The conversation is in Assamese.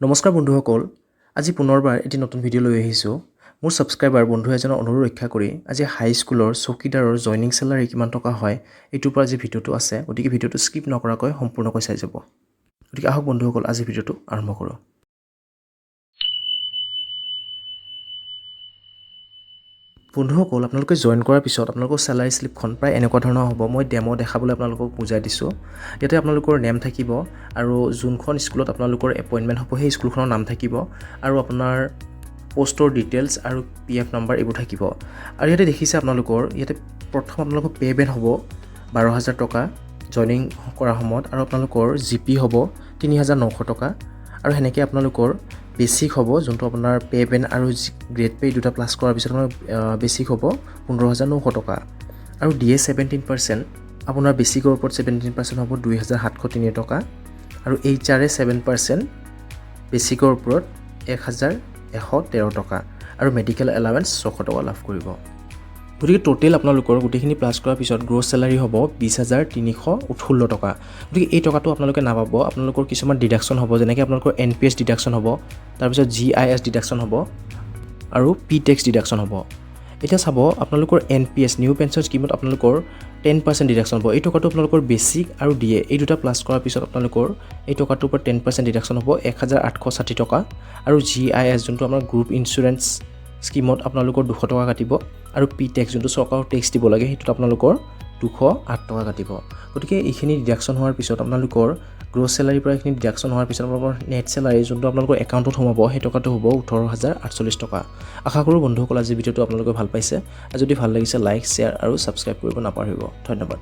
নমস্কাৰ বন্ধুসকল আজি পুনৰবাৰ এটি নতুন ভিডিঅ' লৈ আহিছোঁ মোৰ সাবস্ক্ৰাইবাৰ বন্ধু এজনৰ অনুৰোধ ৰক্ষা কৰি আজি হাই স্কুলৰ চৌকিদাৰৰ জয়নিং চেলাৰি কিমান টকা হয় এইটোৰ পৰা আজি ভিডিঅ'টো আছে গতিকে ভিডিঅ'টো স্কিপ নকৰাকৈ সম্পূৰ্ণকৈ চাই যাব গতিকে আহক বন্ধুসকল আজি ভিডিঅ'টো আৰম্ভ কৰোঁ বন্ধুসকল আপোনালোকে জয়েন কৰাৰ পিছত আপোনালোকৰ চেলাৰি স্লিপখন প্ৰায় এনেকুৱা ধৰণৰ হ'ব মই ডেমো দেখাবলৈ আপোনালোকক বুজাই দিছোঁ ইয়াতে আপোনালোকৰ নেম থাকিব আৰু যোনখন স্কুলত আপোনালোকৰ এপইণ্টমেণ্ট হ'ব সেই স্কুলখনৰ নাম থাকিব আৰু আপোনাৰ পোষ্টৰ ডিটেইলছ আৰু পিএফ নম্বৰ এইবোৰ থাকিব আৰু ইয়াতে দেখিছে আপোনালোকৰ ইয়াতে প্ৰথম আপোনালোকৰ পে বেন হ'ব 12000 টকা জয়েনিং কৰাৰ সময়ত আৰু আপোনালোকৰ জিপি হ'ব 3900 টকা আৰু হেনেকৈ আপোনালোকৰ বেসিক হ'ব যোনটো আপোনাৰ পে বেন আৰু গ্ৰেড পে দুটা প্লাস কৰাৰ পিছত আপোনাৰ বেসিক হ'ব 15900 টকা আৰু ডিএ 17% আপোনাৰ বেসিকৰ ওপৰত 17% হ'ব 2703 টকা আৰু এইচআৰএ 7% বেসিকৰ ওপৰত 1113 টকা আৰু মেডিকেল এলাউন্স 600 টকা লাভ কৰিব গতিকে টোটেল আপোনালোকৰ গোটেইখিনি প্লাস কৰাৰ পিছত গ্ৰছ চেলাৰি হ'ব 20318 টকা গতিকে এই টকাটো আপোনালোকে নাপাব আপোনালোকৰ কিছুমান ডিডাকশন হ'ব যেনেকৈ আপোনালোকৰ এনপিএছ ডিডাকশন হ'ব তাৰ পিছত জিআইএছ ডিডাকশন হ'ব আৰু পি টেক্স ডিডাকশন হ'ব এটা চাব আপোনালোকৰ এনপিএছ নিউ পেনশন স্কিমত আপোনালোকৰ 10% ডিডাকশন হ'ব এই টকাটো আপোনালোকৰ বেসিক আৰু ডিএ এই দুটা প্লাস কৰাৰ পিছত আপোনালোকৰ এই টকাটোৰ পৰা 10% ডিডাকশন হ'ব 1860 টকা আৰু জিআইএছ যোনটো আমাৰ গ্ৰুপ ইনস্যুৰেন্স স্কিমত আপোনালোকৰ 200 টকা কাটিব আৰু পি টেক্স যোনটো চৰকাৰৰ টেক্স দিব লাগে হেতুত আপোনালোকৰ 208 টকা কাটিব গতিকে এইখিনি ডিডাকশন হোৱাৰ পিছত আপোনালোকৰ গ্ৰছ চেলাৰি পৰা এইখিনি ডিডাকশন হোৱাৰ পিছত আপোনালোকৰ নেট চেলাৰি যোনটো আপোনালোকৰ একাউণ্টত সোমাব সেই টকাটো হ'ব 18048 টকা আশা কৰোঁ বন্ধুসকল আজি ভিডিঅ'টো আপোনালোকে ভাল পাইছে আৰু যদি ভাল লাগিছে লাইক শ্বেয়াৰ আৰু সাবস্ক্ৰাইব কৰিব নাপাহৰিব ধন্যবাদ